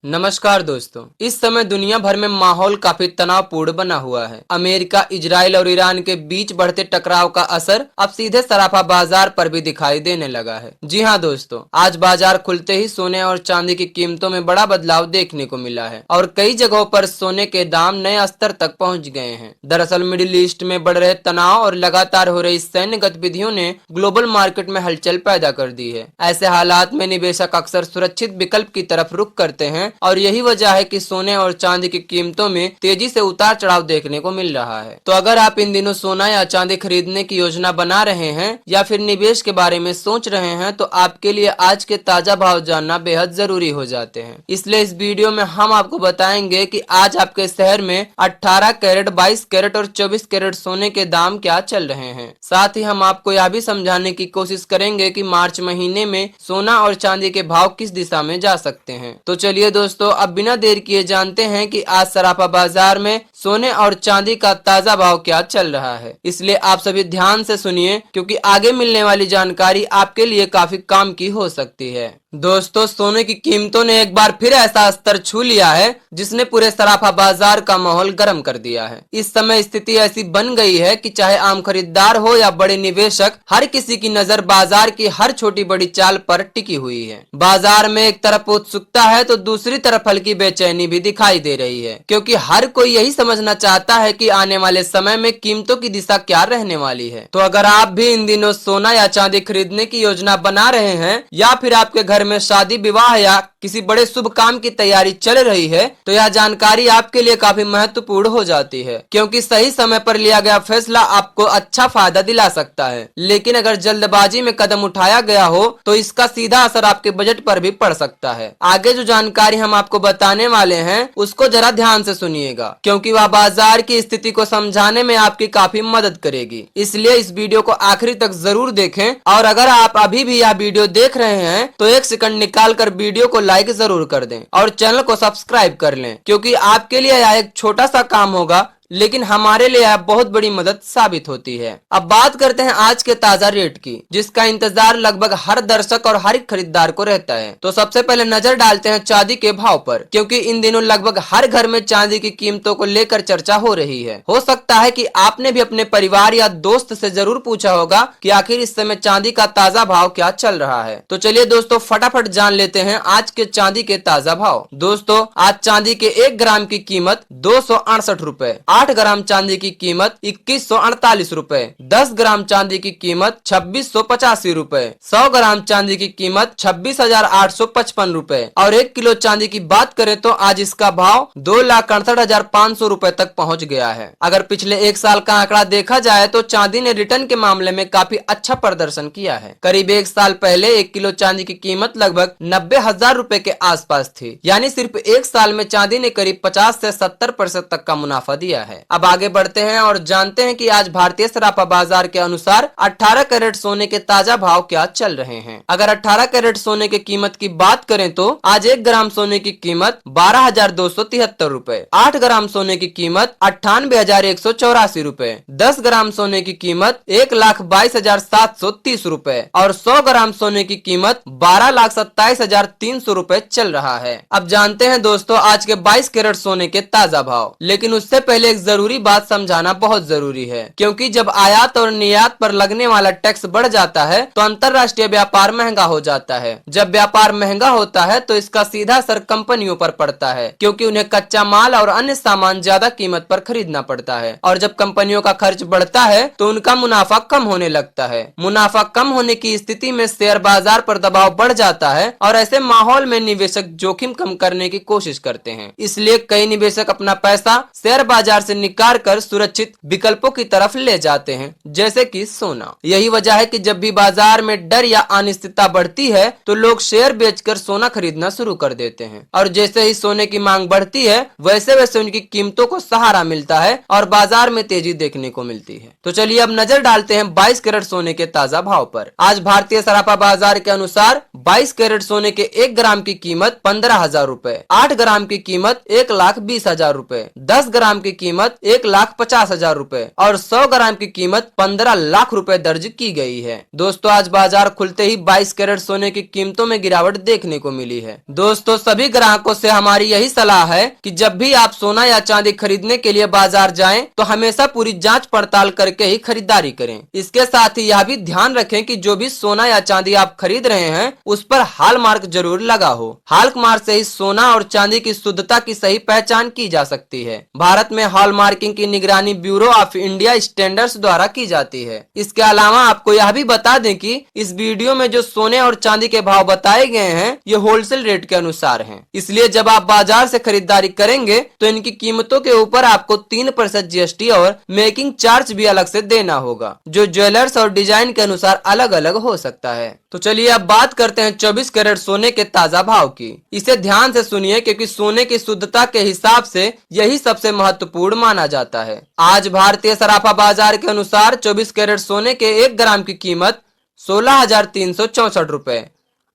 नमस्कार दोस्तों। इस समय दुनिया भर में माहौल काफी तनावपूर्ण बना हुआ है। अमेरिका, इजराइल और ईरान के बीच बढ़ते टकराव का असर अब सीधे सराफा बाजार पर भी दिखाई देने लगा है। जी हां दोस्तों, आज बाजार खुलते ही सोने और चांदी की कीमतों में बड़ा बदलाव देखने को मिला है और कई जगहों पर सोने के दाम नए स्तर तक पहुंच गए हैं। दरअसल मिडिल ईस्ट में बढ़ रहे तनाव और लगातार हो रही सैन्य गतिविधियों ने ग्लोबल मार्केट में हलचल पैदा कर दी है। ऐसे हालात में निवेशक अक्सर सुरक्षित विकल्प की तरफ रुख करते हैं और यही वजह है कि सोने और चांदी की कीमतों में तेजी से उतार चढ़ाव देखने को मिल रहा है। तो अगर आप इन दिनों सोना या चांदी खरीदने की योजना बना रहे हैं या फिर निवेश के बारे में सोच रहे हैं तो आपके लिए आज के ताजा भाव जानना बेहद जरूरी हो जाते हैं। इसलिए इस वीडियो में हम आपको बताएंगे कि आज आपके शहर में 18 कैरेट, 22 कैरेट और 24 कैरेट सोने के दाम क्या चल रहे हैं। साथ ही हम आपको यह भी समझाने की कोशिश करेंगे कि मार्च महीने में सोना और चांदी के भाव किस दिशा में जा सकते हैं। तो चलिए दोस्तों, अब बिना देर किए जानते हैं कि आज सराफा बाजार में सोने और चांदी का ताजा भाव क्या चल रहा है। इसलिए आप सभी ध्यान से सुनिए क्योंकि आगे मिलने वाली जानकारी आपके लिए काफी काम की हो सकती है। दोस्तों, सोने की कीमतों ने एक बार फिर ऐसा स्तर छू लिया है जिसने पूरे सराफा बाजार का माहौल गर्म कर दिया है। इस समय स्थिति ऐसी बन गई है कि चाहे आम खरीदार हो या बड़े निवेशक, हर किसी की नजर बाजार की हर छोटी बड़ी चाल पर टिकी हुई है। बाजार में एक तरफ उत्सुकता है तो दूसरी तरफ हल्की बेचैनी भी दिखाई दे रही है क्योंकि हर कोई यही समझना चाहता है कि आने वाले समय में कीमतों की दिशा क्या रहने वाली है। तो अगर आप भी इन दिनों सोना या चांदी खरीदने की योजना बना रहे हैं या फिर आपके घर में शादी, विवाह या किसी बड़े शुभ काम की तैयारी चल रही है तो यह जानकारी आपके लिए काफी महत्वपूर्ण हो जाती है क्योंकि सही समय पर लिया गया फैसला आपको अच्छा फायदा दिला सकता है। लेकिन अगर जल्दबाजी में कदम उठाया गया हो तो इसका सीधा असर आपके बजट पर भी पड़ सकता है। आगे जो जानकारी हम आपको बताने वाले हैं उसको जरा ध्यान से सुनिएगा क्योंकि वह बाजार की स्थिति को समझाने में आपकी काफी मदद करेगी। इसलिए इस वीडियो को आखिरी तक जरूर देखें और अगर आप अभी भी यह वीडियो देख रहे हैं तो एक सेकंड निकाल कर वीडियो को लाइक जरूर कर दें और चैनल को सब्सक्राइब कर लें क्योंकि आपके लिए यह एक छोटा सा काम होगा लेकिन हमारे लिए यह बहुत बड़ी मदद साबित होती है। अब बात करते हैं आज के ताजा रेट की जिसका इंतजार लगभग हर दर्शक और हर एक खरीदार को रहता है। तो सबसे पहले नजर डालते हैं चांदी के भाव पर क्योंकि इन दिनों लगभग हर घर में चांदी की कीमतों को लेकर चर्चा हो रही है। हो सकता है कि आपने भी अपने परिवार या दोस्त से जरूर पूछा होगा कि आखिर इस समय चांदी का ताजा भाव क्या चल रहा है। तो चलिए दोस्तों, फटाफट जान लेते हैं आज के चांदी के ताजा भाव। दोस्तों, आज चांदी के 1 ग्राम की कीमत 268 रुपए, 8 ग्राम चांदी की कीमत 2148 रुपए, 10 ग्राम चांदी की कीमत 2685 रुपए, 100 ग्राम चांदी की कीमत 26,855 रुपए और 1 किलो चांदी की बात करें तो आज इसका भाव 2,68,500 रुपए तक पहुंच गया है। अगर पिछले 1 साल का आंकड़ा देखा जाए तो चांदी ने रिटर्न के मामले में काफी अच्छा प्रदर्शन किया है। करीब 1 साल पहले 1 किलो चांदी की कीमत लगभग 90,000 रुपए के आसपास थी, यानी सिर्फ 1 साल में चांदी ने करीब 50 से 70% तक का मुनाफा दिया है। अब आगे बढ़ते हैं और जानते हैं कि आज भारतीय सराफा बाजार के अनुसार 18 कैरेट सोने के ताजा भाव क्या चल रहे हैं। अगर 18 कैरेट सोने की कीमत की बात करें तो आज 1 ग्राम सोने की कीमत 12,273 रुपए, 8 ग्राम सोने की कीमत 98,184 रुपए, 10 ग्राम सोने की कीमत 1,22,730 रुपए और 100 ग्राम सोने की कीमत 12,27,300 रुपए चल रहा है। अब जानते हैं दोस्तों आज के 22 कैरेट सोने के ताजा भाव, लेकिन उससे पहले एक जरूरी बात समझाना बहुत जरूरी है क्योंकि जब आयात और निर्यात पर लगने वाला टैक्स बढ़ जाता है तो अंतरराष्ट्रीय व्यापार महंगा हो जाता है। जब व्यापार महंगा होता है तो इसका सीधा असर कंपनियों पर पड़ता है क्योंकि उन्हें कच्चा माल और अन्य सामान ज्यादा कीमत पर खरीदना पड़ता है और जब कंपनियों का खर्च बढ़ता है तो उनका मुनाफा कम होने लगता है। मुनाफा कम होने की स्थिति में शेयर बाजार पर दबाव बढ़ जाता है और ऐसे माहौल में निवेशक जोखिम कम करने की कोशिश करते हैं। इसलिए कई निवेशक अपना पैसा शेयर बाजार से निकाल कर सुरक्षित विकल्पों की तरफ ले जाते हैं जैसे कि सोना। यही वजह है कि जब भी बाजार में डर या अनिश्चितता बढ़ती है तो लोग शेयर बेचकर सोना खरीदना शुरू कर देते हैं और जैसे ही सोने की मांग बढ़ती है वैसे वैसे उनकी कीमतों को सहारा मिलता है और बाजार में तेजी देखने को मिलती है। तो चलिए अब नजर डालते हैं 22 कैरेट सोने के ताजा भाव पर। आज भारतीय सराफा बाजार के अनुसार 22 कैरेट सोने के 1 ग्राम की कीमत 15,000 रुपए, 8 ग्राम की कीमत 1,20,000 रुपए, 10 ग्राम की कीमत कीमत 1,50,000 रुपए और 100 ग्राम की कीमत 15 लाख रुपए दर्ज की गई है। दोस्तों आज बाजार खुलते ही 22 कैरेट सोने की कीमतों में गिरावट देखने को मिली है। दोस्तों सभी ग्राहकों से हमारी यही सलाह है कि जब भी आप सोना या चांदी खरीदने के लिए बाजार जाएं तो हमेशा पूरी जांच पड़ताल करके ही खरीदारी करें। इसके साथ ही यह भी ध्यान रखें कि जो भी सोना या चांदी आप खरीद रहे हैं उस पर हॉलमार्क जरूर लगा हो। हॉलमार्क से ही सोना और चांदी की शुद्धता की सही पहचान की जा सकती है। भारत में हॉलमार्किंग की निगरानी ब्यूरो ऑफ इंडिया स्टैंडर्ड्स द्वारा की जाती है। इसके अलावा आपको यह भी बता दें कि इस वीडियो में जो सोने और चांदी के भाव बताए गए हैं ये होलसेल रेट के अनुसार हैं। इसलिए जब आप बाजार से खरीदारी करेंगे तो इनकी कीमतों के ऊपर आपको 3% GST और मेकिंग चार्ज भी अलग से देना होगा, जो ज्वेलर्स और डिजाइन के अनुसार अलग अलग हो सकता है। तो चलिए अब बात करते हैं 24 कैरेट सोने के ताजा भाव की। इसे ध्यान से सुनिए क्योंकि सोने की शुद्धता के हिसाब से यही सबसे महत्वपूर्ण माना जाता है। आज भारतीय सराफा बाजार के अनुसार 24 कैरेट सोने के 1 ग्राम की कीमत 16,364 रुपए,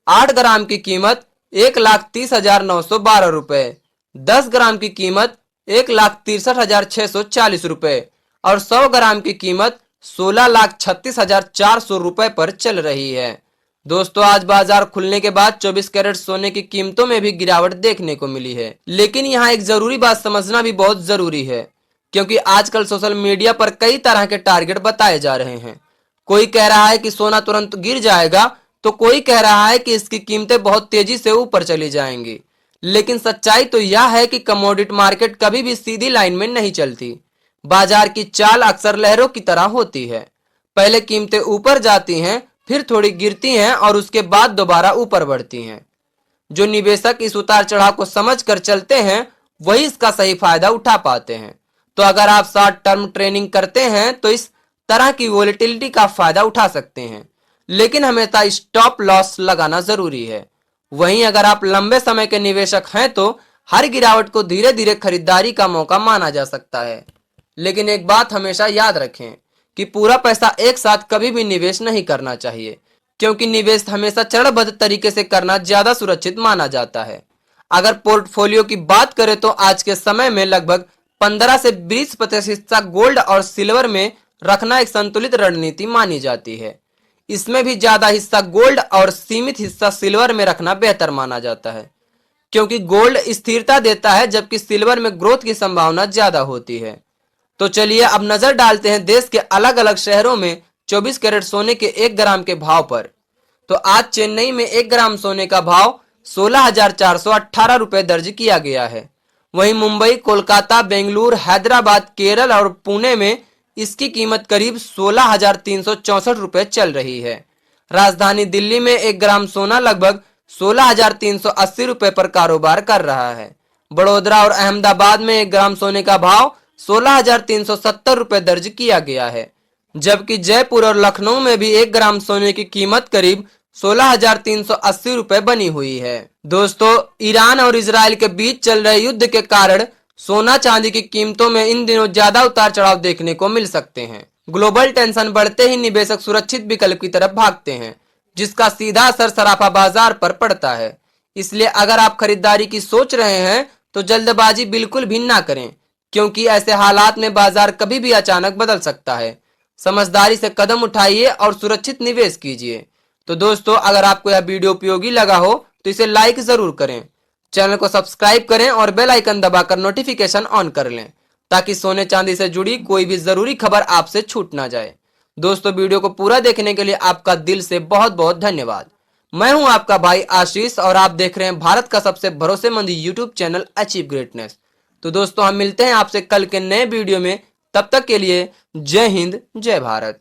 8 ग्राम की कीमत 1,30,912 रुपए, 10 ग्राम की कीमत 1,63,640 रुपए और 100 ग्राम की कीमत 16,36,400 रुपए पर चल रही है। दोस्तों आज बाजार खुलने के बाद 24 कैरेट सोने की कीमतों में भी गिरावट देखने को मिली है। लेकिन यहाँ एक जरूरी बात समझना भी बहुत जरूरी है, क्योंकि आजकल सोशल मीडिया पर कई तरह के टारगेट बताए जा रहे हैं। कोई कह रहा है कि सोना तुरंत गिर जाएगा तो कोई कह रहा है कि इसकी कीमतें बहुत तेजी से ऊपर चली जाएंगी। लेकिन सच्चाई तो यह है कि कमोडिटी मार्केट कभी भी सीधी लाइन में नहीं चलती। बाजार की चाल अक्सर लहरों की तरह होती है। पहले कीमतें ऊपर जाती हैं, फिर थोड़ी गिरती हैं और उसके बाद दोबारा ऊपर बढ़ती हैं। जो निवेशक इस उतार चढ़ाव को समझ कर चलते हैं वही इसका सही फायदा उठा पाते हैं। तो अगर आप शॉर्ट टर्म ट्रेडिंग करते हैं तो इस तरह की वोलेटिलिटी का फायदा उठा सकते हैं, लेकिन हमेशा स्टॉप लॉस लगाना जरूरी है। वहीं अगर आप लंबे समय के निवेशक हैं तो हर गिरावट को धीरे धीरे खरीदारी का मौका माना जा सकता है। लेकिन एक बात हमेशा याद रखें कि पूरा पैसा एक साथ कभी भी निवेश नहीं करना चाहिए, क्योंकि निवेश हमेशा चरणबद्ध तरीके से करना ज्यादा सुरक्षित माना जाता है। अगर पोर्टफोलियो की बात करें तो आज के समय में लगभग 15 से 20% हिस्सा गोल्ड और सिल्वर में रखना एक संतुलित रणनीति मानी जाती है। इसमें भी ज्यादा हिस्सा गोल्ड और सीमित हिस्सा सिल्वर में रखना बेहतर माना जाता है, क्योंकि गोल्ड स्थिरता देता है जबकि सिल्वर में ग्रोथ की संभावना ज्यादा होती है। तो चलिए अब नजर डालते हैं देश के अलग अलग शहरों में 24 कैरेट सोने के 1 ग्राम के भाव पर। तो आज चेन्नई में 1 ग्राम सोने का भाव 16,418 रुपए दर्ज किया गया है। वहीं मुंबई, कोलकाता, बेंगलुरु, हैदराबाद, केरल और पुणे में इसकी कीमत करीब 16,364 रुपए चल रही है। राजधानी दिल्ली में 1 ग्राम सोना लगभग 16,380 रुपए पर कारोबार कर रहा है। बड़ोदरा और अहमदाबाद में 1 ग्राम सोने का भाव 16,370 रुपए दर्ज किया गया है, जबकि जयपुर और लखनऊ में भी 1 ग्राम सोने की कीमत करीब 16,380 रुपए बनी हुई है। दोस्तों ईरान और इजराइल के बीच चल रहे युद्ध के कारण सोना चांदी की कीमतों में इन दिनों ज्यादा उतार चढ़ाव देखने को मिल सकते हैं। ग्लोबल टेंशन बढ़ते ही निवेशक सुरक्षित विकल्प की तरफ भागते हैं, जिसका सीधा असर सराफा बाजार पर पड़ता है। इसलिए अगर आप खरीदारी की सोच रहे हैं तो जल्दबाजी बिल्कुल भी ना करें, क्योंकि ऐसे हालात में बाजार कभी भी अचानक बदल सकता है। समझदारी से कदम उठाइए और सुरक्षित निवेश कीजिए। तो दोस्तों अगर आपको यह वीडियो उपयोगी लगा हो तो इसे लाइक जरूर करें, चैनल को सब्सक्राइब करें और बेल आइकन दबाकर नोटिफिकेशन ऑन कर लें, ताकि सोने चांदी से जुड़ी कोई भी जरूरी खबर आपसे छूट ना जाए। दोस्तों वीडियो को पूरा देखने के लिए आपका दिल से बहुत बहुत धन्यवाद। मैं हूं आपका भाई आशीष और आप देख रहे हैं भारत का सबसे भरोसेमंद यूट्यूब चैनल अचीव ग्रेटनेस। तो दोस्तों हम मिलते हैं आपसे कल के नए वीडियो में। तब तक के लिए जय हिंद, जय भारत।